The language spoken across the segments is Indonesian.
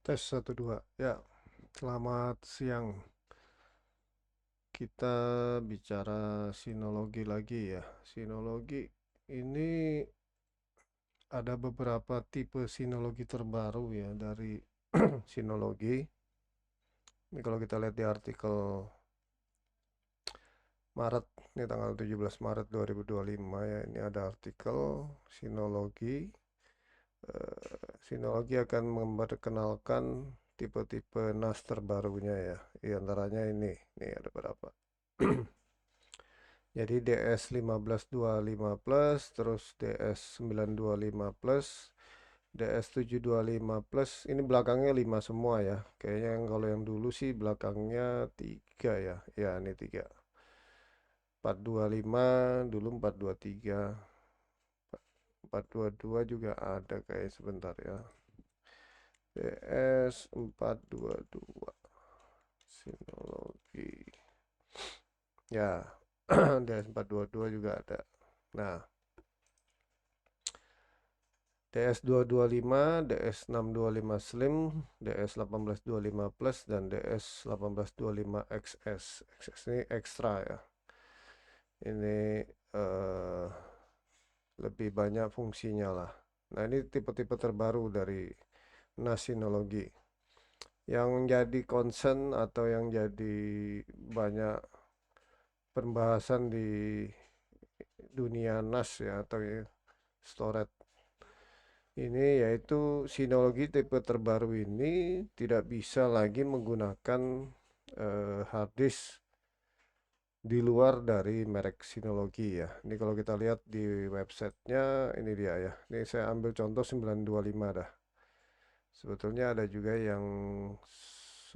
Tes 1 2 ya. Selamat siang. Kita bicara sinologi lagi ya. Sinologi ini ada beberapa tipe sinologi terbaru ya dari sinologi. Ini kalau kita lihat di artikel Maret, ini tanggal 17 Maret 2025 ya. Ini ada artikel sinologi. Sinologi akan memperkenalkan tipe-tipe NAS terbarunya ya. Di antaranya ini ada berapa. Jadi DS1525 plus, terus DS925 plus, DS725 plus. Ini belakangnya 5 semua ya. Kayaknya kalau yang dulu sih belakangnya 3 ya. Ya, ini 3. 425 dulu 423. 422 juga ada kayak sebentar ya. DS422 Sinologi. Ya, DS422 juga ada. Nah, DS225, DS625 Slim, DS1825 Plus, dan DS1825 XS. XS ini ekstra ya. Ini eh, lebih banyak fungsinya lah. Nah, ini tipe-tipe terbaru dari Nasinologi. Yang jadi concern atau yang jadi banyak pembahasan di dunia NAS ya atau storage ini yaitu sinologi tipe terbaru ini tidak bisa lagi menggunakan hard disk di luar dari merek sinologi ya. Ini kalau kita lihat di websitenya ini dia ya. Ini saya ambil contoh 925 dah. Sebetulnya ada juga yang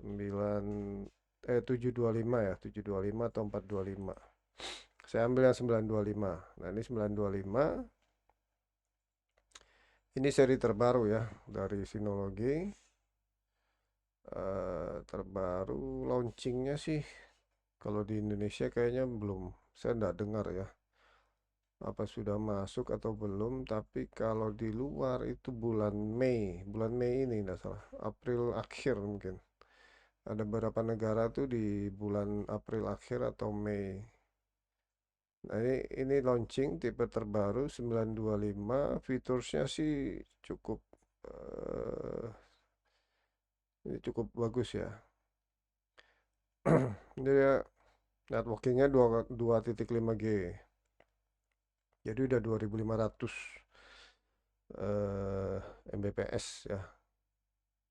9 725 ya, 725 atau 425. Saya ambil yang 925. Nah, ini 925. Ini seri terbaru ya dari sinologi. Terbaru launchingnya sih kalau di Indonesia kayaknya belum, saya nggak dengar ya apa sudah masuk atau belum, tapi kalau di luar itu bulan Mei ini nggak salah, April akhir mungkin ada beberapa negara tuh di bulan April akhir atau Mei. Nah, ini launching tipe terbaru 925, fiturnya sih cukup eh, ini cukup bagus ya. Dia networkingnya 2.5G. Jadi udah 2500 Mbps ya.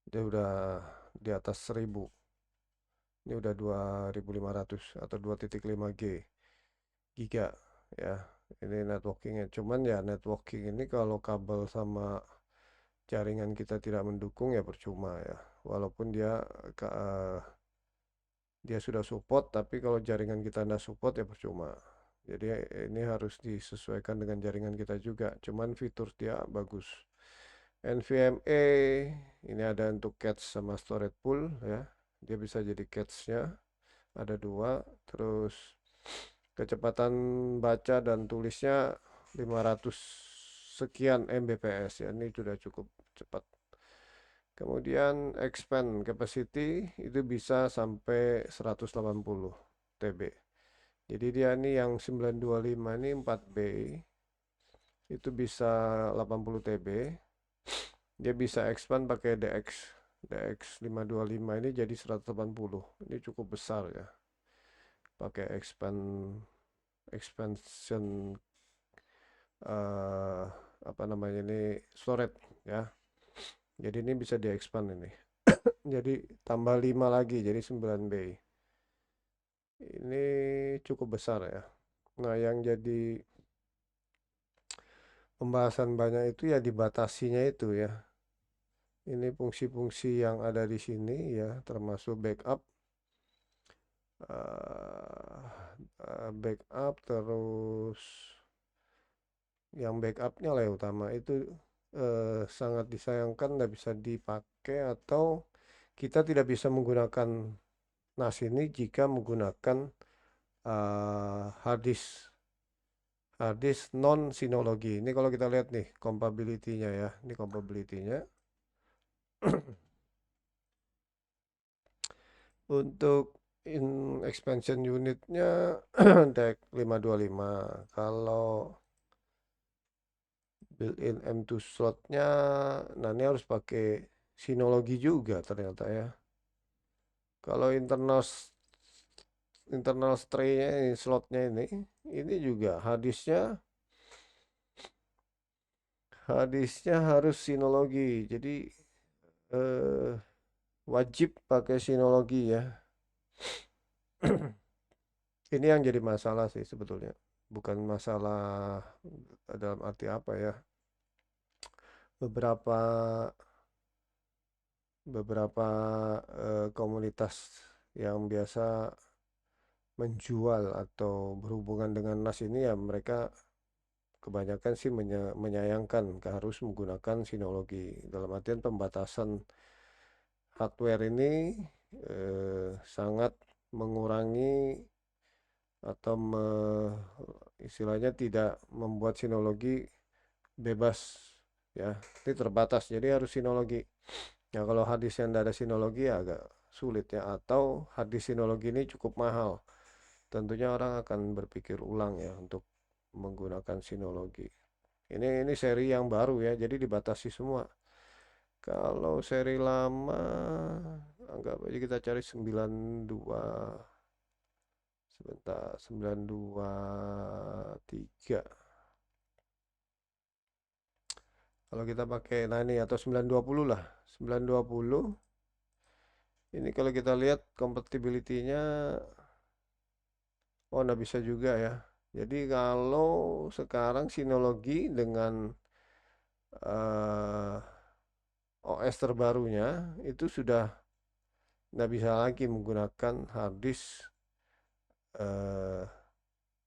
Dia udah di atas 1000. Ini udah 2500 atau 2.5G giga ya. Ini networkingnya. Cuman ya networking ini kalau kabel sama jaringan kita tidak mendukung ya percuma ya. Walaupun dia sudah support, tapi kalau jaringan kita tidak support ya percuma. Jadi ini harus disesuaikan dengan jaringan kita juga. Cuman fitur dia bagus. NVMe ini ada untuk cache sama storage pool ya. Dia bisa jadi cache-nya ada dua. Terus kecepatan baca dan tulisnya 500 sekian Mbps ya. Ini sudah cukup cepat. Kemudian expand capacity itu bisa sampai 180 TB. Jadi dia ini yang 925 ini 4B itu bisa 80 TB. Dia bisa expand pakai DX525 ini jadi 180. Ini cukup besar ya. Pakai expansion eh, apa namanya ini storage ya. Jadi ini bisa di-expand ini. Jadi tambah 5 lagi jadi 9B. Ini cukup besar ya. Nah, yang jadi pembahasan banyak itu ya dibatasinya itu ya. Ini fungsi-fungsi yang ada di sini ya, termasuk backup, backup terus yang backupnya lah yang utama itu sangat disayangkan tidak bisa dipakai atau kita tidak bisa menggunakan NAS ini jika menggunakan hard disk non sinologi. Ini kalau kita lihat nih compatibility-nya ya, ini compatibility-nya. Untuk expansion unitnya DEC 525. Kalau built-in M2 slotnya, nah ini harus pakai Synology juga ternyata ya. Kalau internal tray-nya ini, slotnya ini juga hadisnya harus Synology. Jadi eh, wajib pakai Synology ya. Ini yang jadi masalah sih sebetulnya. Bukan masalah dalam arti apa ya. Beberapa beberapa komunitas yang biasa menjual atau berhubungan dengan NAS ini ya mereka kebanyakan sih menyayangkan harus menggunakan Synology dalam artian pembatasan hardware ini sangat mengurangi atau istilahnya tidak membuat Synology bebas ya, ini terbatas jadi harus Synology. Ya kalau hadis yang tidak ada Synology ya agak sulit ya, atau hadis Synology ini cukup mahal, tentunya orang akan berpikir ulang ya untuk menggunakan Synology. Ini seri yang baru ya, jadi dibatasi semua. Kalau seri lama, anggap aja kita cari 92, sebentar, 923. Kalau kita pakai, nah ini atau 920 lah. 920, ini kalau kita lihat compatibility-nya, oh nggak bisa juga ya. Jadi kalau sekarang Synology dengan eh, OS terbarunya itu sudah nggak bisa lagi menggunakan hard disk eh,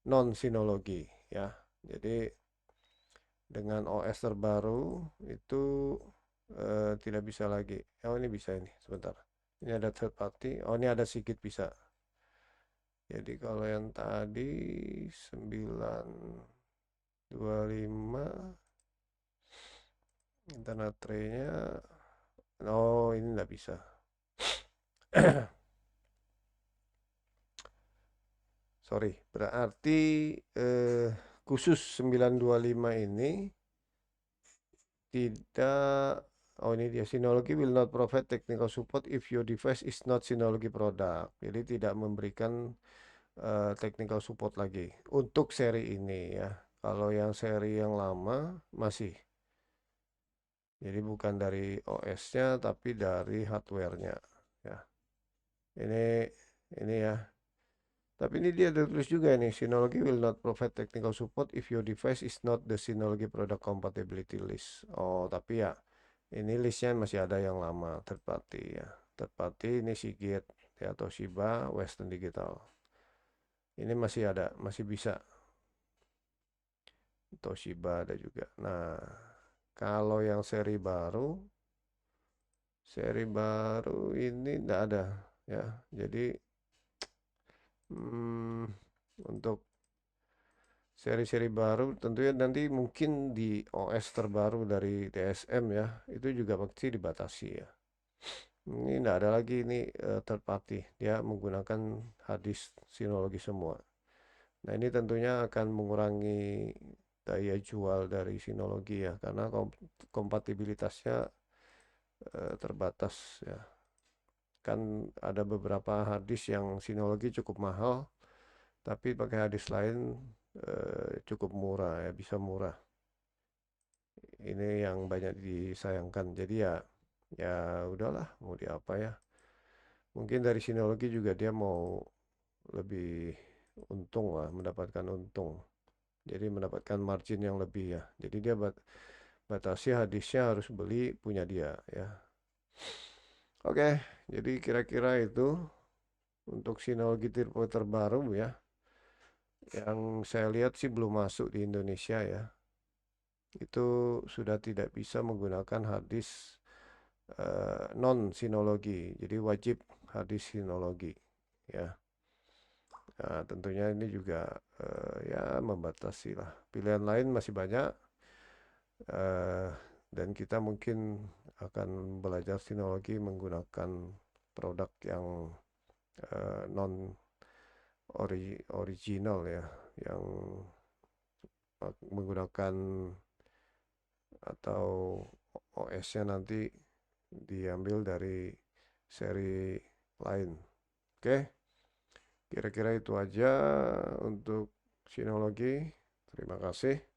non Synology ya. Jadi dengan OS terbaru itu tidak bisa lagi. Oh ini bisa ini sebentar. Ini ada third party. Oh ini ada sedikit bisa. Jadi kalau yang tadi 925 internet tray-nya, oh ini nggak bisa. Sorry, berarti khusus 925 ini tidak. Oh ini dia, Synology will not provide technical support if your device is not Synology product. Jadi tidak memberikan technical support lagi untuk seri ini ya. Kalau yang seri yang lama masih. Jadi bukan dari OS-nya tapi dari hardware-nya ya. Ini ini ya. Tapi ini dia ada tulis juga nih, Synology will not provide technical support if your device is not the Synology product compatibility list. Oh, tapi ya ini listnya masih ada yang lama, third party ya. Third party ini Seagate ya, Toshiba, Western Digital. Ini masih ada, masih bisa. Toshiba ada juga. Nah, kalau yang seri baru ini tidak ada ya. Jadi hmm, untuk seri-seri baru tentunya nanti mungkin di OS terbaru dari DSM ya, itu juga pasti dibatasi ya. Ini tidak ada lagi ini third party, dia menggunakan hadis Synology semua. Nah ini tentunya akan mengurangi daya jual dari Synology ya, karena kompatibilitasnya terbatas ya. Kan ada beberapa hadis yang Synology cukup mahal, tapi pakai hadis lain cukup murah ya, bisa murah. Ini yang banyak disayangkan. Jadi ya ya udahlah mau diapa ya. Mungkin dari Synology juga dia mau lebih untung lah, mendapatkan untung. Jadi mendapatkan margin yang lebih ya. Jadi dia batasi hadisnya harus beli punya dia ya. Oke, jadi kira-kira itu untuk Synology tipe terbaru ya. Yang saya lihat sih belum masuk di Indonesia ya. Itu sudah tidak bisa menggunakan hadis non Synology. Jadi wajib hadis Synology ya. Nah, tentunya ini juga ya membatasi lah. Pilihan lain masih banyak eh, dan kita mungkin akan belajar sinologi menggunakan produk yang non original ya, yang menggunakan atau OS-nya nanti diambil dari seri lain. Oke, kira-kira itu aja untuk sinologi. Terima kasih.